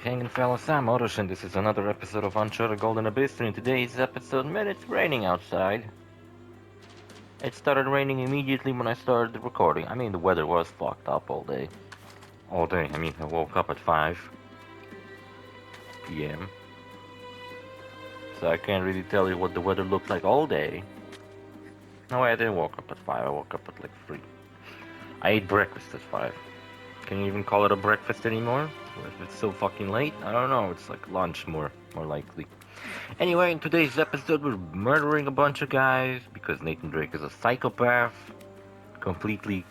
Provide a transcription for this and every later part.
Hanging fellas, I'm OrosZ and this is another episode of UNCHARTED Golden Abyss. And in today's episode, man, it's raining outside. It started raining immediately when I started the recording. I mean, the weather was fucked up all day. All day, I mean, I woke up at 5 p.m. So I can't really tell you what the weather looked like all day. No, I didn't wake up at 5, I woke up at like 3. I ate breakfast at 5. Can you even call it a breakfast anymore? If it's so fucking late? I don't know, it's like lunch more likely. Anyway, in today's episode we're murdering a bunch of guys because Nathan Drake is a psychopath. Completely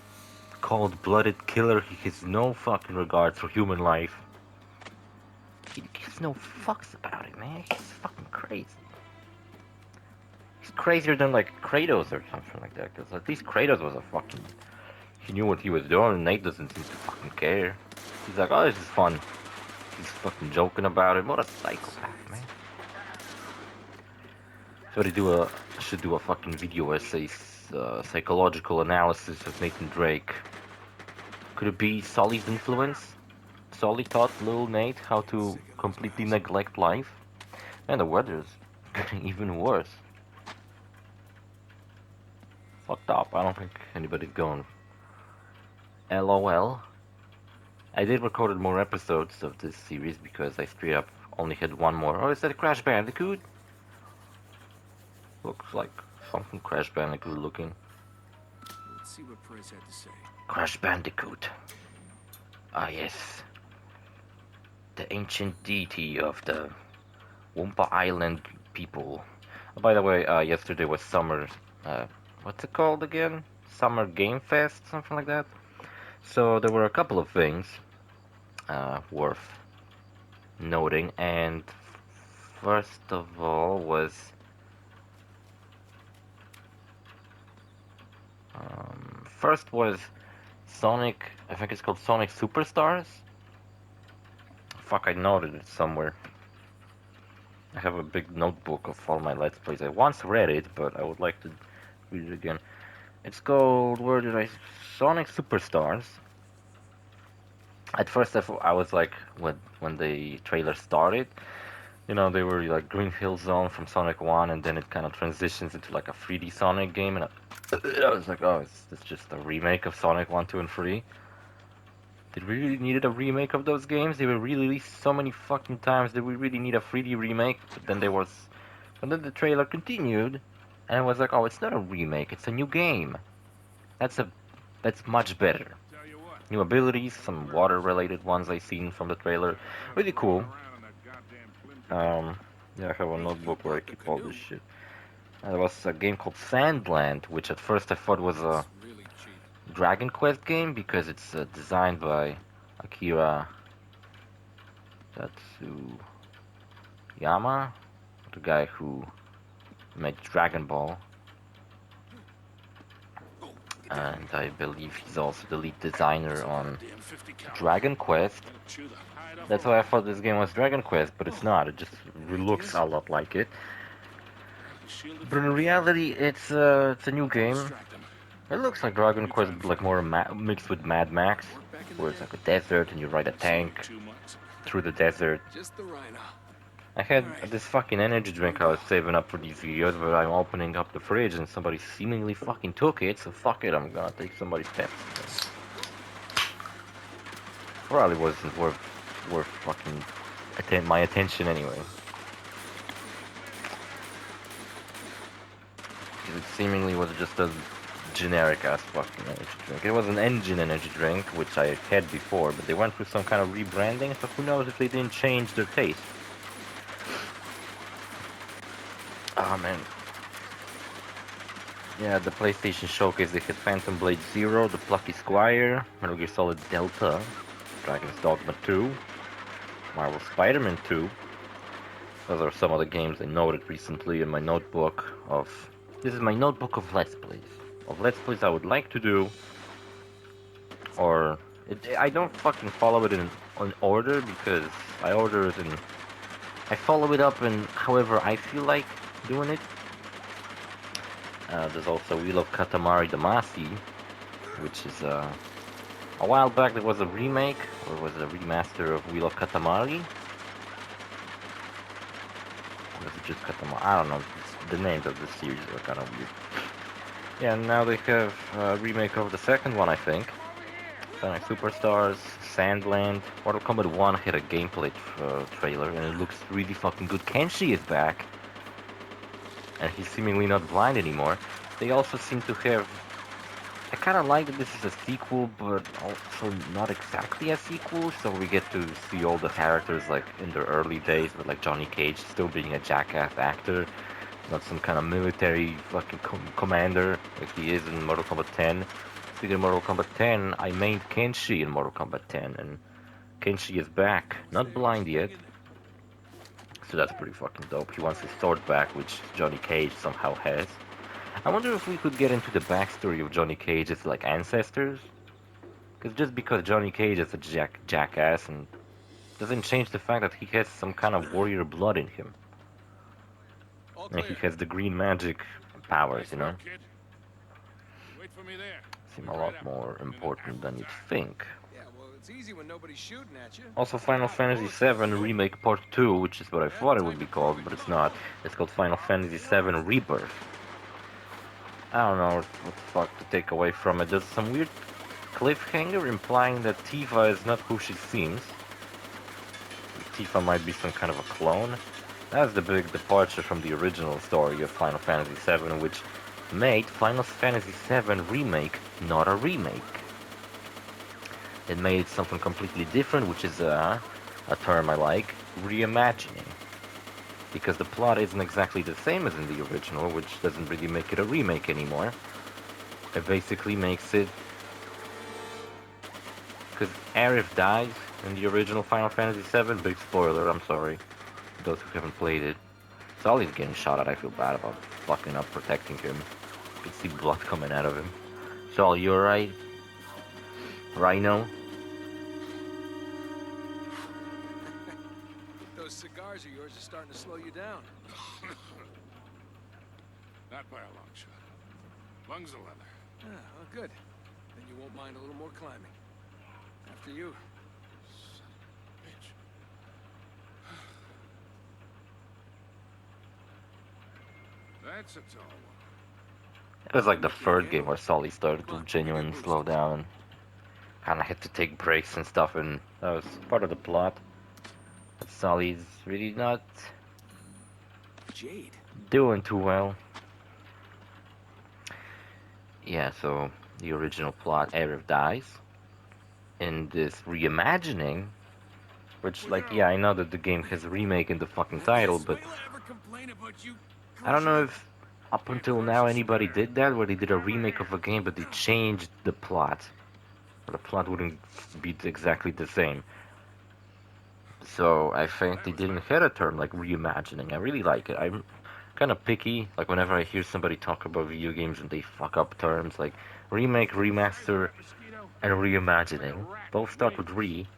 cold-blooded killer. He has no fucking regard for human life. He gives no fucks about it, man. He's fucking crazy. He's crazier than like Kratos or something like that, because at least Kratos was a fucking... He knew what he was doing. Nate doesn't seem to fucking care. He's like, oh, this is fun. He's fucking joking about it. What a psychopath, man. So I should do a fucking video essay, psychological analysis of Nathan Drake. Could it be Sully's influence? Sully taught little Nate how to completely neglect life? And the weather's getting even worse. Fucked up. I don't think anybody's going. LOL. I did record more episodes of this series because I straight up only had one more. Oh, is that Crash Bandicoot? Looks like something Crash Bandicoot looking. Let's see what Perez had to say. Crash Bandicoot. Ah, yes. The ancient deity of the Wumpa Island people. Oh, by the way, yesterday was summer... what's it called again? Summer Game Fest? Something like that? So there were a couple of things worth noting, and first of all was Sonic. I think it's called Sonic Superstars. Fuck, I noted it somewhere. I have a big notebook of all my Let's Plays. I once read it, but I would like to read it again. It's called, where did I... Sonic Superstars. At first I was like, when the trailer started, you know, they were like Green Hill Zone from Sonic 1, and then it kind of transitions into like a 3D Sonic game, and I was like, oh, it's just a remake of Sonic 1, 2, and 3. Did we really need a remake of those games? They were released so many fucking times. Did we really need a 3D remake? But then the trailer continued, and I was like, oh, it's not a remake, it's a new game. That's much better. New abilities, some water-related ones I seen from the trailer. Really cool. Yeah, I have a notebook where I keep all this shit. There was a game called Sandland, which at first I thought was a Dragon Quest game because it's designed by Akira Tatsuyama, the guy who made Dragon Ball. And I believe he's also the lead designer on Dragon Quest. That's why I thought this game was Dragon Quest, but it's not. It just looks a lot like it. But in reality, it's a new game. It looks like Dragon Quest, but like more mixed with Mad Max, where it's like a desert and you ride a tank through the desert. I had this fucking energy drink I was saving up for these videos, but I'm opening up the fridge and somebody seemingly fucking took it, so fuck it, I'm gonna take somebody's Pepsi. Probably wasn't worth fucking my attention anyway. It seemingly was just a generic ass fucking energy drink. It was an engine energy drink, which I had before, but they went through some kind of rebranding, so who knows if they didn't change their taste. Oh man. Yeah, the PlayStation Showcase, they had Phantom Blade Zero, The Plucky Squire, Metal Gear Solid Delta, Dragon's Dogma 2, Marvel Spider-Man 2. Those are some of the games I noted recently in my notebook of... This is my notebook of Let's Plays. Of Let's Plays I would like to do, or... I don't fucking follow it in order, because I order it in... I follow it up in however I feel like doing it. There's also Wheel of Katamari Damacy, which is a while back there was a remake, or was a remaster of Wheel of Katamari, just cut them off. I don't know. The names of the series are kind of weird. Yeah, now they have a remake of the second one, I think. Sonic Superstars, Sandland. Mortal Kombat 1 had a gameplay trailer, and it looks really fucking good. Kenshi is back, and he's seemingly not blind anymore. They also seem to have... I kind of like that this is a sequel, but also not exactly a sequel, so we get to see all the characters like in their early days, with like Johnny Cage still being a jackass actor, not some kind of military fucking commander like he is in Mortal Kombat 10. Speaking of Mortal Kombat 10, I mained Kenshi in Mortal Kombat 10, and Kenshi is back, not blind yet, so that's pretty fucking dope. He wants his sword back, which Johnny Cage somehow has. I wonder if we could get into the backstory of Johnny Cage's like ancestors, because just because Johnny Cage is a jackass and doesn't change the fact that he has some kind of warrior blood in him, and he has the green magic powers, you know. Wait for me there. Seem a lot more important than you'd think. Yeah, well, it's easy when nobody's shooting at you. Also, Final Fantasy VII Remake Part 2, which is what I thought it would be called, but it's not. It's called Final Fantasy VII Rebirth. I don't know what the fuck to take away from it. There's some weird cliffhanger implying that Tifa is not who she seems. Tifa might be some kind of a clone. That's the big departure from the original story of Final Fantasy VII, which made Final Fantasy VII Remake not a remake. It made something completely different, which is a term I like, reimagining. Because the plot isn't exactly the same as in the original, which doesn't really make it a remake anymore. It basically makes it... Because Aerith dies in the original Final Fantasy VII, big spoiler, I'm sorry, those who haven't played it. Sully's getting shot at, I feel bad about fucking up protecting him. You can see blood coming out of him. Sully, you alright? Rhino? Those cigars of yours are starting to slow you down. Not by a long shot. Lungs of leather. Ah, well, good. Then you won't mind a little more climbing. After you. Bitch. That's a tall one. It was like the third game where Sully started to genuinely slow down. Kinda had to take breaks and stuff, and that was part of the plot. But Sully's really not Jade. doing too well. Yeah, so the original plot, Aerith dies. In this reimagining, which, like, yeah, I know that the game has remake in the fucking title, but I don't know if up until now anybody did that, where they did a remake of a game but they changed the plot. The plot wouldn't be exactly the same. So I think they didn't hit a term like reimagining. I really like it. I'm kind of picky. Like whenever I hear somebody talk about video games and they fuck up terms like remake, remaster, and reimagining. Both start with re.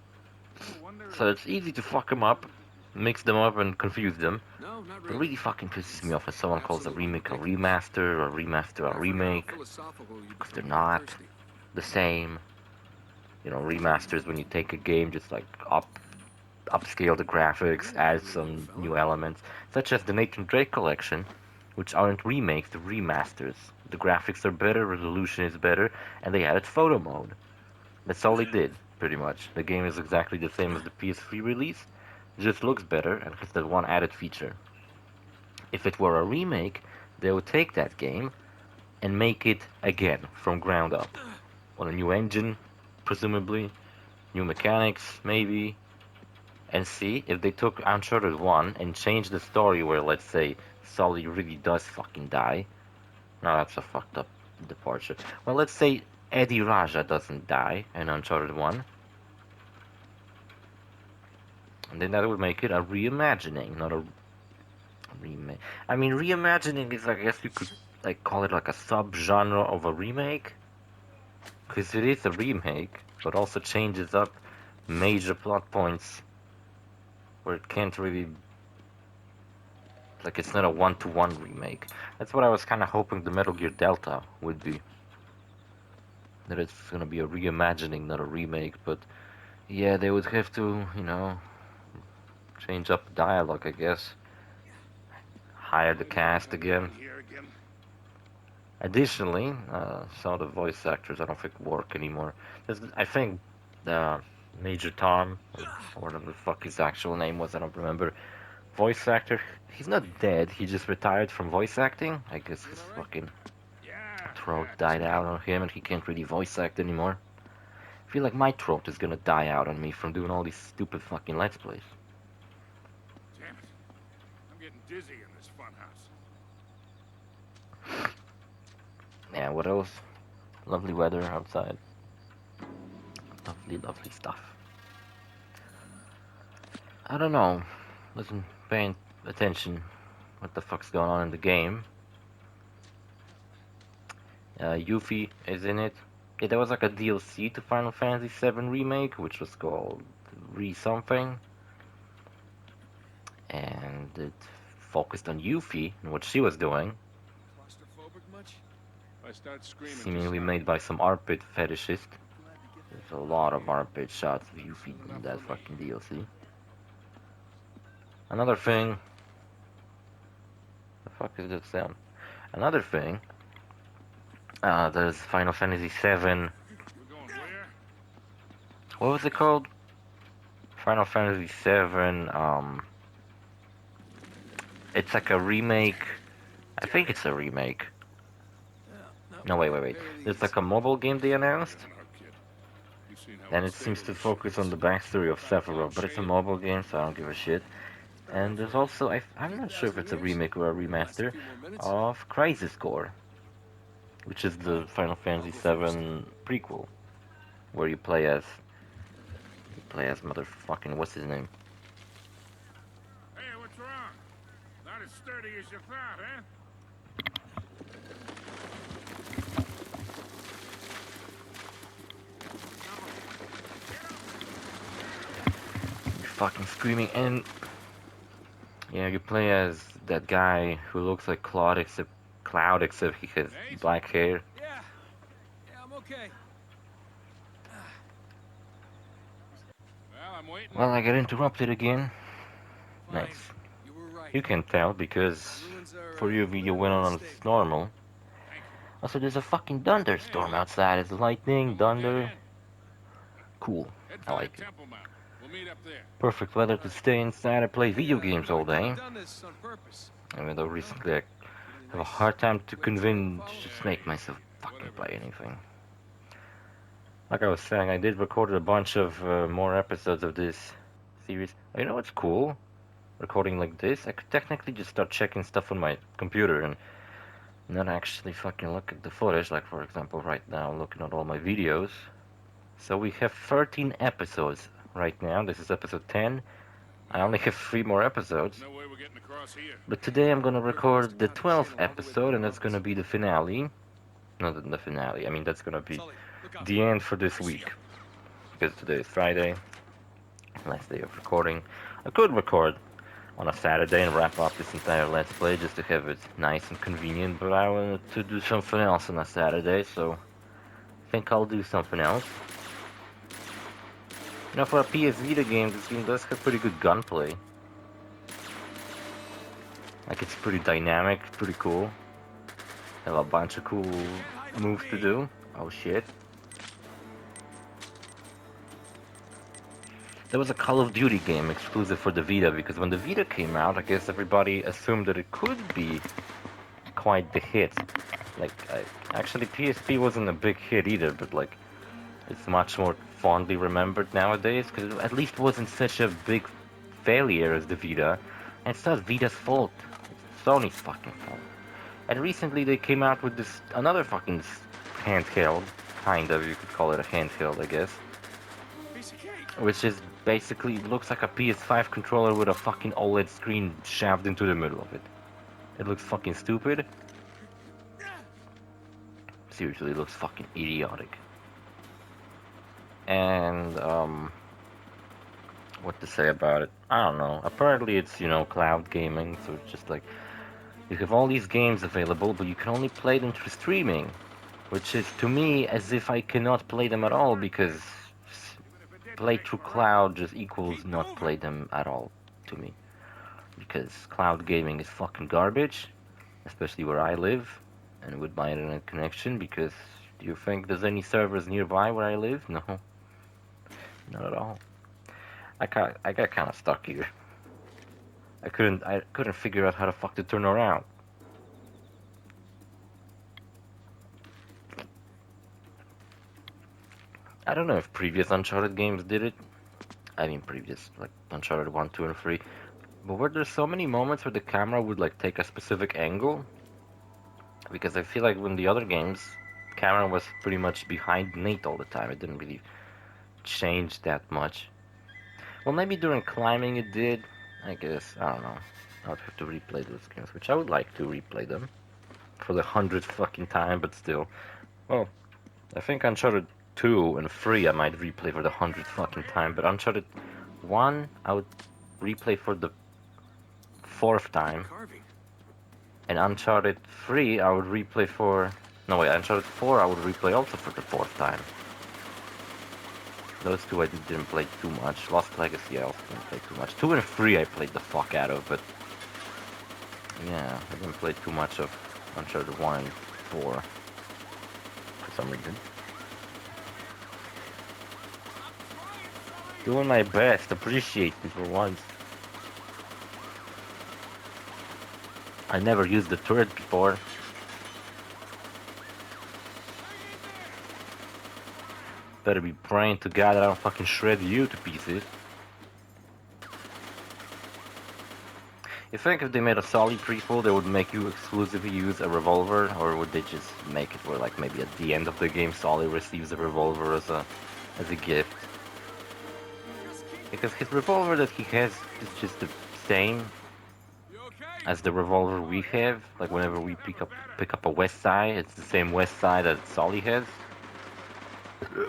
So it's easy to fuck them up, mix them up, and confuse them. No, not It really. really fucking pisses me off when someone calls a remake a remaster or a remaster a remake, because they're not the same. You know, remasters when you take a game, just like upscale the graphics, add some new elements, such as the Nathan Drake collection, which aren't remakes, they're remasters. The graphics are better, resolution is better, and they added photo mode. That's all they did, pretty much. The game is exactly the same as the PS3 release, it just looks better and has that one added feature. If it were a remake, they would take that game and make it again, from ground up. On a new engine, presumably, new mechanics, maybe, and see if they took Uncharted 1 and changed the story where, let's say, Sully really does fucking die. No, that's a fucked up departure. Well, let's say Eddie Raja doesn't die in Uncharted 1. And then that would make it a reimagining, not a remake. I mean, reimagining is, I guess you could like call it like a sub-genre of a remake. Because it is a remake, but also changes up major plot points where it can't really... Like, it's not a one-to-one remake. That's what I was kind of hoping the Metal Gear Delta would be. That it's gonna be a reimagining, not a remake, but... Yeah, they would have to, you know... change up the dialogue, I guess. hire the cast again. Here again. Additionally, some of the voice actors I don't think work anymore. I think Major Tom, or whatever the fuck his actual name was, I don't remember. Voice actor, he's not dead, he just retired from voice acting. I guess his fucking Yeah. throat died out on him and he can't really voice act anymore. I feel like my throat is gonna die out on me from doing all these stupid fucking Let's Plays. Damn it. I'm getting dizzy in this funhouse. Yeah, what else? Lovely weather outside. Lovely, lovely stuff. I don't know. Wasn't paying attention what the fuck's going on in the game. Yuffie is in it. Yeah, there was like a DLC to Final Fantasy VII Remake, which was called Re-something. And it focused on Yuffie and what she was doing. Claustrophobic much? If I start screaming, Seemingly just made by some armpit fetishist. There's a lot of armpit shots of Yuffie in that fucking DLC. Another thing. The fuck is that sound? Another thing. There's Final Fantasy VII. We're going where? What was it called? Final Fantasy VII. It's like a remake. I think it's a remake. No, wait. There's like a mobile game they announced. You've seen how And it seems to focus on the backstory of Sephiroth, but it's a mobile game, so I don't give a shit. And there's also, I'm not sure if it's a remake or a remaster, of Crisis Core, which is the Final Fantasy VII prequel, where you play as motherfucking, what's his name? Hey, what's wrong? Not as sturdy as you thought, huh? You're fucking screaming, and yeah, you play as that guy who looks like Cloud, except he has black hair. Yeah, I'm okay. Well, I'm waiting. Well, I got interrupted again. Fine. Nice. You were right. You can tell because Ruins are, for your video went on state. normal. Also, there's a fucking thunderstorm outside. It's lightning, thunder. Cool. Head I for like that it. Temple Mount. We'll meet up there. Perfect weather to stay inside and play video games all day. I've done this on purpose. Even though recently I have a hard time to convince, just make myself fucking play anything. Like I was saying, I did record a bunch of more episodes of this series. You know what's cool? Recording like this, I could technically just start checking stuff on my computer and not actually fucking look at the footage. Like for example, right now, I'm looking at all my videos. So we have 13 episodes right now. This is episode 10. I only have 3 more episodes. No way we're getting across here. But today I'm gonna record the 12th episode, and that's gonna be the finale. Not the finale, I mean that's gonna be Sully, look out. the end for this week. Because today is Friday, last day of recording. I could record on a Saturday and wrap up this entire Let's Play just to have it nice and convenient, but I wanted to do something else on a Saturday, so I think I'll do something else. You know, for a PS Vita game, this game does have pretty good gunplay. Like, it's pretty dynamic, pretty cool. Have a bunch of cool moves to do. Oh shit. There was a Call of Duty game exclusive for the Vita, because when the Vita came out, I guess everybody assumed that it could be quite the hit. Like, actually PSP wasn't a big hit either, but like, it's much more fondly remembered nowadays, because it at least wasn't such a big failure as the Vita. And it's not Vita's fault, it's Sony's fucking fault. And recently they came out with this, another fucking handheld, kind of, you could call it a handheld, I guess. Piece of cake. Which is basically, looks like a PS5 controller with a fucking OLED screen shoved into the middle of it. It looks fucking stupid. Seriously, it looks fucking idiotic. And, what to say about it? I don't know. Apparently it's, you know, cloud gaming, so it's just like, you have all these games available, but you can only play them through streaming. Which is, to me, as if I cannot play them at all, because play through cloud just equals not play them at all, to me. because cloud gaming is fucking garbage, especially where I live and with my internet connection. Because do you think there's any servers nearby where I live? No, not at all. I got kind of stuck here. I couldn't figure out how the fuck to turn around. I don't know if previous Uncharted games did it. I mean previous, like Uncharted 1, 2, and 3. But were there so many moments where the camera would like take a specific angle? Because I feel like when the other games, camera was pretty much behind Nate all the time. It didn't really change that much. Well, maybe during climbing it did. I guess, I don't know. I would have to replay those games, which I would like to replay them. For the 100th fucking time, but still. Well, I think Uncharted 2 and 3 I might replay for the 100th fucking time, but Uncharted 1 I would replay for the 4th time. Carving. And Uncharted 3 I would replay for... No wait, Uncharted 4 I would replay also for the 4th time. Those two I didn't play too much. Lost Legacy I also didn't play too much. 2 and 3 I played the fuck out of, but... Yeah, I didn't play too much of Uncharted 1 and 4. For some reason. Doing my best, appreciate me for once. I never used the turret before. Better be praying to God that I don't fucking shred you to pieces. You think if they made a Sully prequel, they would make you exclusively use a revolver, or would they just make it where, like, maybe at the end of the game, Sully receives a revolver as a gift? Because his revolver that he has is just the same as the revolver we have. Like whenever we pick up a West Side, it's the same West Side that Sully has.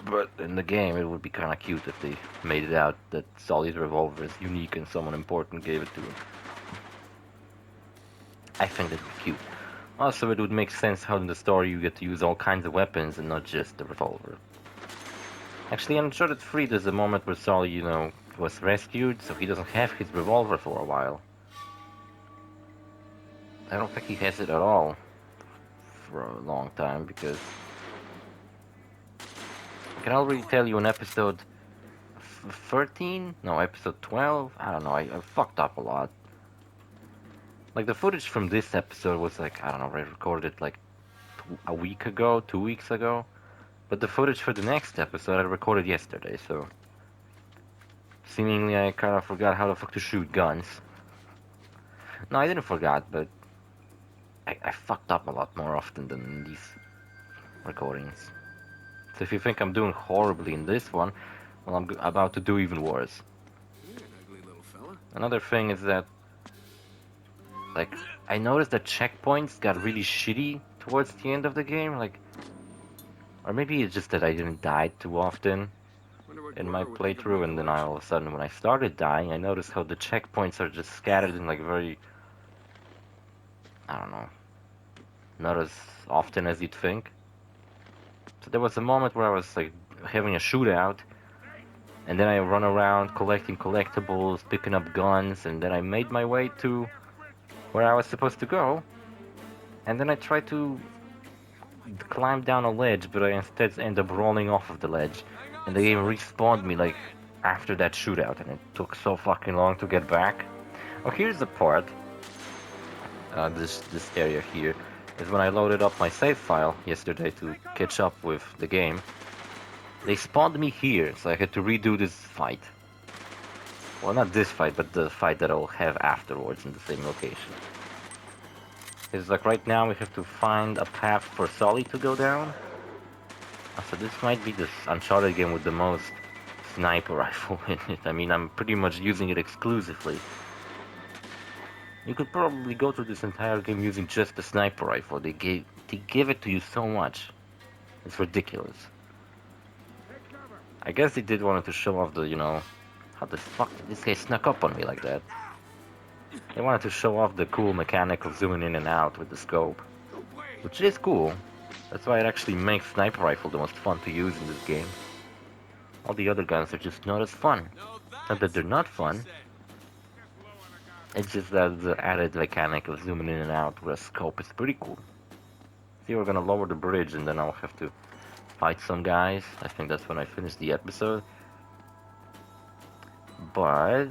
But in the game, it would be kind of cute if they made it out that Sully's revolver is unique and someone important gave it to him. I think that'd be cute. Also, it would make sense how in the story you get to use all kinds of weapons and not just the revolver. Actually, in Uncharted 3, there's a moment where Sully, you know, was rescued, so he doesn't have his revolver for a while. I don't think he has it at all for a long time, because I can already tell you in episode 13? No, episode 12? I don't know, I fucked up a lot. Like, the footage from this episode was like, I don't know, I recorded like a week ago, 2 weeks ago. But the footage for the next episode I recorded yesterday, so... Seemingly I kind of forgot how the fuck to shoot guns. No, I didn't forget, but... I fucked up a lot more often than in these recordings. So if you think I'm doing horribly in this one, well, I'm about to do even worse. You're an ugly little fella. Another thing is that... Like, I noticed that checkpoints got really shitty towards the end of the game, like... Or maybe it's just that I didn't die too often in my playthrough, and then all of a sudden when I started dying, I noticed how the checkpoints are just scattered in like very... I don't know. Not as often as you'd think. So there was a moment where I was like having a shootout, and then I run around collecting collectibles, picking up guns, and then I made my way to where I was supposed to go, and then I tried to climb down a ledge, but I instead end up rolling off of the ledge, and the game respawned me like after that shootout, and it took so fucking long to get back. Oh, here's the part. This area here is when I loaded up my save file yesterday to catch up with the game. They spawned me here, so I had to redo this fight. Well, not this fight, but the fight that I'll have afterwards in the same location. It's like right now we have to find a path for Sully to go down. So this might be the Uncharted game with the most sniper rifle in it. I mean, I'm pretty much using it exclusively. You could probably go through this entire game using just the sniper rifle. They give it to you so much. It's ridiculous. I guess they did want to show off the, you know, how the fuck did this guy snuck up on me like that? They wanted to show off the cool mechanic of zooming in and out with the scope, which is cool. That's why it actually makes sniper rifle the most fun to use in this game. All the other guns are just not as fun. Not that they're not fun. It's just that the added mechanic of zooming in and out with a scope is pretty cool. See, we're gonna lower the bridge and then I'll have to fight some guys. I think that's when I finish the episode. But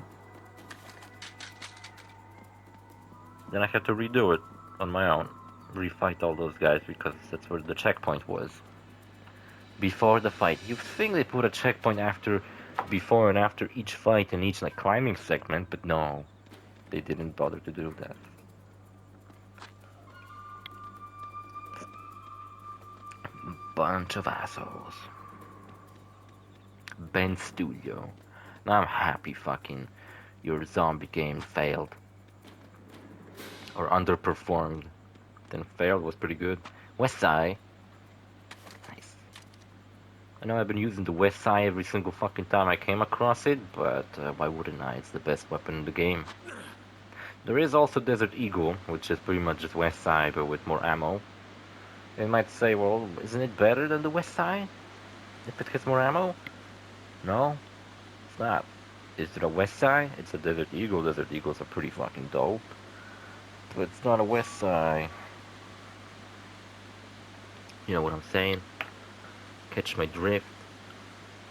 then I have to redo it on my own. Refight all those guys because that's where the checkpoint was. Before the fight. You'd think they put a checkpoint before and after each fight in each like climbing segment, but no. They didn't bother to do that. Bunch of assholes. Ben Studio. Now I'm happy fucking your zombie game failed. Or underperformed. Then failed was pretty good. West Side. Nice. I know I've been using the West Side every single fucking time I came across it, but why wouldn't I? It's the best weapon in the game. There is also Desert Eagle, which is pretty much just West Side, but with more ammo. They might say, well, isn't it better than the West Side? If it gets more ammo? No, it's not. Is it a West Side? It's a Desert Eagle. Desert Eagles are pretty fucking dope. But it's not a West Side. You know what I'm saying? Catch my drift?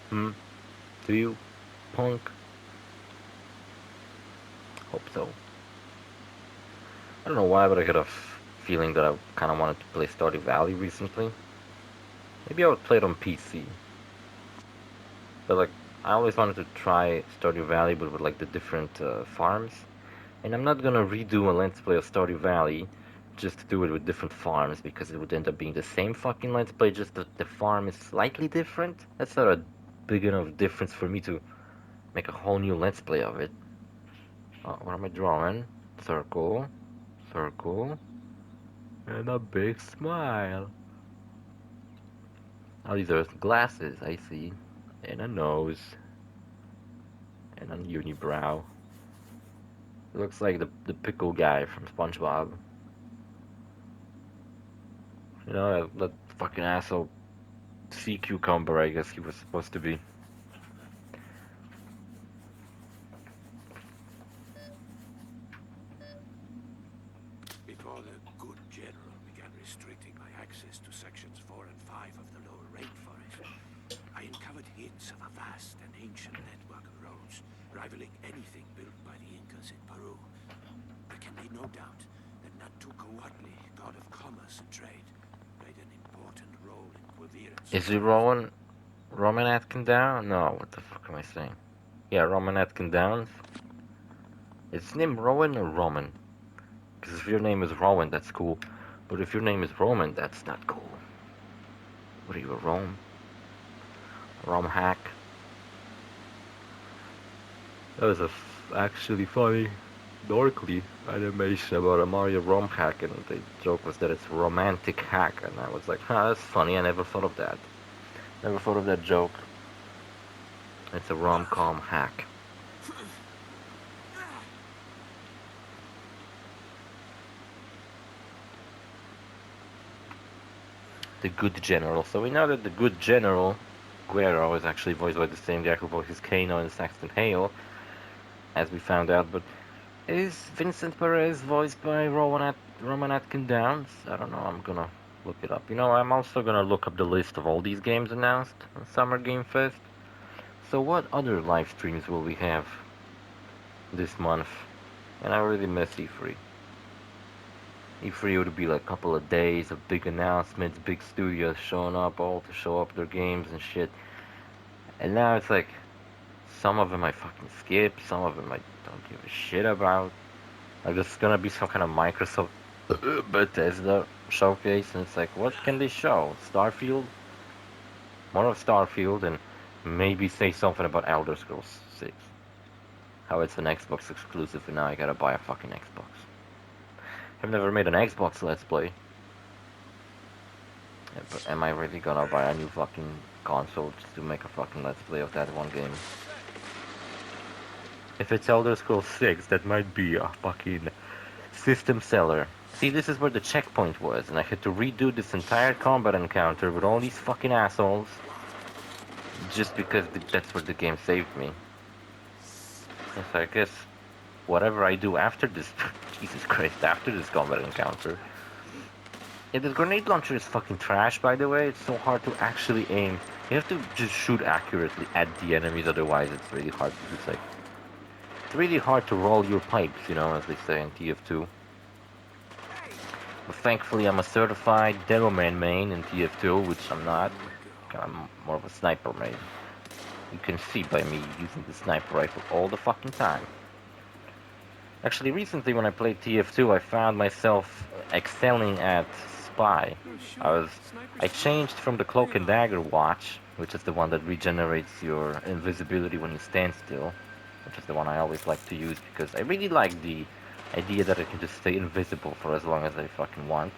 Do you, punk? Hope so. I don't know why, but I got a feeling that I kind of wanted to play Stardew Valley recently. Maybe I would play it on PC. But like, I always wanted to try Stardew Valley, but with like the different farms. And I'm not gonna redo a Let's Play of Stardew Valley just to do it with different farms, because it would end up being the same fucking Let's Play, just that the farm is slightly different. That's not a big enough difference for me to make a whole new Let's Play of it. Oh, what am I drawing? Circle. Circle. And a big smile. Oh, these are glasses, I see. And a nose. And a unibrow. Looks like the pickle guy from SpongeBob. You know, that fucking asshole sea cucumber, I guess he was supposed to be. Before the good general began restricting my access to sections 4 and 5 of the lower rainforest, I uncovered hints of a vast and ancient network of roads, rivaling anything built by the Incas in Peru. There can be no doubt that Natucahuatli, god of commerce and trade, played an important role in coherence. Is he Roman Atkin down? No, what the fuck am I saying? Yeah, Roman Atkin Downs. Is his name Rowan or Roman? Because if your name is Rowan, that's cool. But if your name is Roman, that's not cool. What are you, a Rome? Rome hack? That was actually funny, dorkly animation about a Mario Rome hack, and the joke was that it's romantic hack, and I was like, huh, that's funny, I never thought of that. Never thought of that joke. It's a rom-com hack. The good general. So we know that the good general, Guerrero, is actually voiced by the same guy who voices Kano in Saxton Hale, as we found out, but is Vincent Perez voiced by Roman Atkin Downs? I don't know, I'm gonna look it up. You know, I'm also gonna look up the list of all these games announced on Summer Game Fest. So what other live streams will we have this month? And I really miss E3. E3 would be like a couple of days of big announcements, big studios showing up, all to show up their games and shit. And now it's like, some of them I fucking skip, some of them I don't give a shit about. Like there's gonna be some kind of Microsoft Bethesda showcase, and it's like, what can they show? Starfield? More of Starfield, and maybe say something about Elder Scrolls 6. How it's an Xbox exclusive, and now I gotta buy a fucking Xbox. I've never made an Xbox Let's Play. Yeah, but am I really gonna buy a new fucking console just to make a fucking Let's Play of that one game? If it's Elder Scrolls 6, that might be a fucking system seller. See, this is where the checkpoint was, and I had to redo this entire combat encounter with all these fucking assholes just because that's where the game saved me. So I guess whatever I do after this, Jesus Christ, after this combat encounter. Yeah, the grenade launcher is fucking trash, by the way. It's so hard to actually aim. You have to just shoot accurately at the enemies, otherwise it's really hard to just like... It's really hard to roll your pipes, you know, as they say in TF2. But thankfully I'm a certified Demoman main in TF2, which I'm not. I'm more of a sniper main. You can see by me using the sniper rifle all the fucking time. Actually, recently when I played TF2, I found myself excelling at Spy. I changed from the Cloak and Dagger watch, which is the one that regenerates your invisibility when you stand still, which is the one I always like to use because I really like the idea that I can just stay invisible for as long as I fucking want.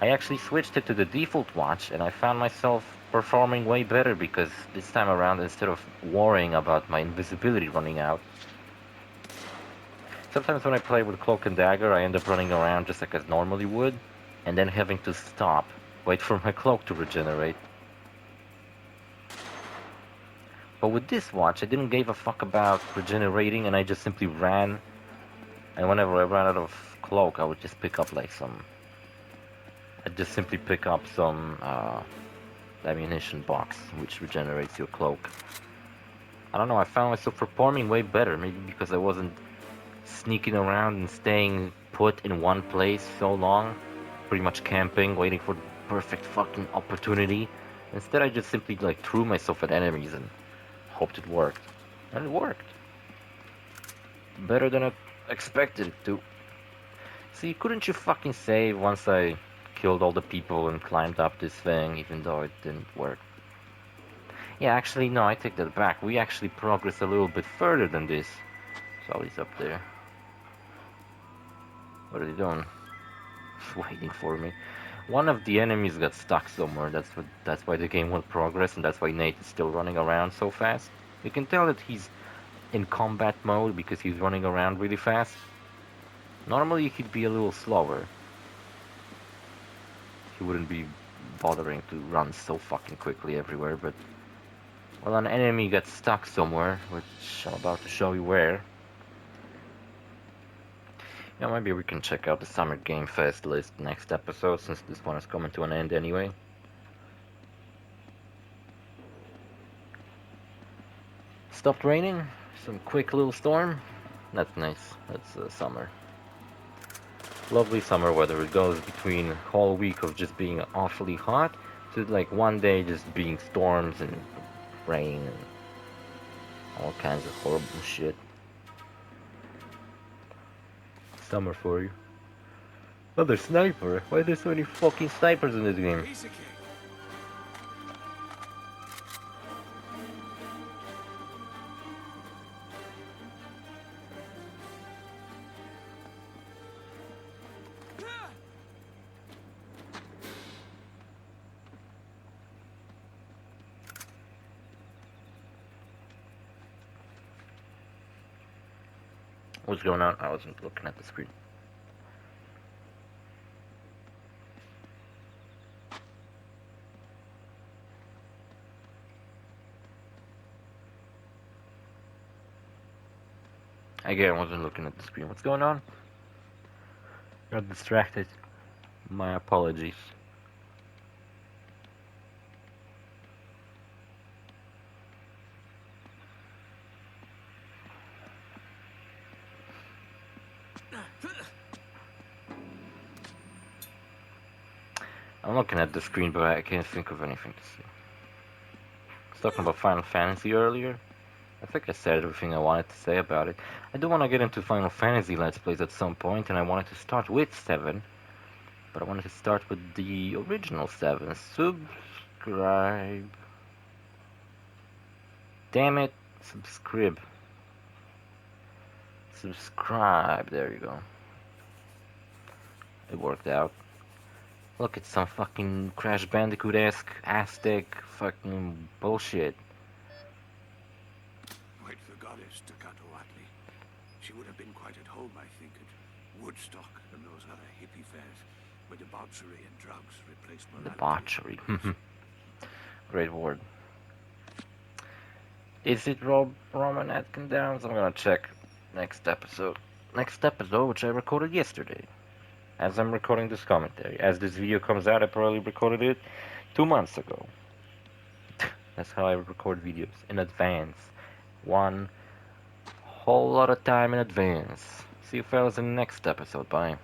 I actually switched it to the default watch and I found myself performing way better because this time around, instead of worrying about my invisibility running out, sometimes when I play with Cloak and Dagger, I end up running around just like I normally would, and then having to stop, wait for my cloak to regenerate. But with this watch, I didn't give a fuck about regenerating, and I just simply ran. And whenever I ran out of cloak, I would just pick up like some... I'd just simply pick up some ammunition box, which regenerates your cloak. I don't know, I found myself performing way better, maybe because I wasn't sneaking around and staying put in one place so long, pretty much camping, waiting for the perfect fucking opportunity. Instead, I just simply like threw myself at enemies and hoped it worked. And it worked. Better than I expected it to. See, couldn't you fucking save once I killed all the people and climbed up this thing, even though it didn't work? Yeah, actually, no, I take that back. We actually progressed a little bit further than this. So he's up there. What are they doing? Waiting for me. One of the enemies got stuck somewhere. That's why the game won't progress, and that's why Nate is still running around so fast. You can tell that he's in combat mode because he's running around really fast. Normally he'd be a little slower. He wouldn't be bothering to run so fucking quickly everywhere, but... Well, an enemy got stuck somewhere, which I'm about to show you where. Yeah, maybe we can check out the Summer Game Fest list next episode, since this one is coming to an end anyway. Stopped raining, some quick little storm. That's nice, that's summer. Lovely summer weather. It goes between a whole week of just being awfully hot to like one day just being storms and rain and all kinds of horrible shit. Summer for you. Another sniper? Why are there so many fucking snipers in this game? What's going on? I wasn't looking at the screen. Again, I wasn't looking at the screen. What's going on? Got distracted. My apologies. I'm looking at the screen, but I can't think of anything to say. I was talking about Final Fantasy earlier. I think I said everything I wanted to say about it. I do want to get into Final Fantasy Let's Plays at some point, and I wanted to start with 7. But I wanted to start with the original 7. Subscribe. Damn it. Subscribe. Subscribe. There you go. It worked out. Look, it's some fucking Crash Bandicoot-esque Aztec fucking bullshit. Quite the goddess, Takato-Atli. She would have been quite at home, I think, at Woodstock and those other hippie fairs, where debauchery and drugs replaced morality. Debauchery. Great word. Is it Roman Atkin Downs? I'm gonna check. Next episode. Next episode, which I recorded yesterday. As I'm recording this commentary. As this video comes out, I probably recorded it 2 months ago. That's how I record videos. In advance. One whole lot of time in advance. See you fellas in the next episode. Bye.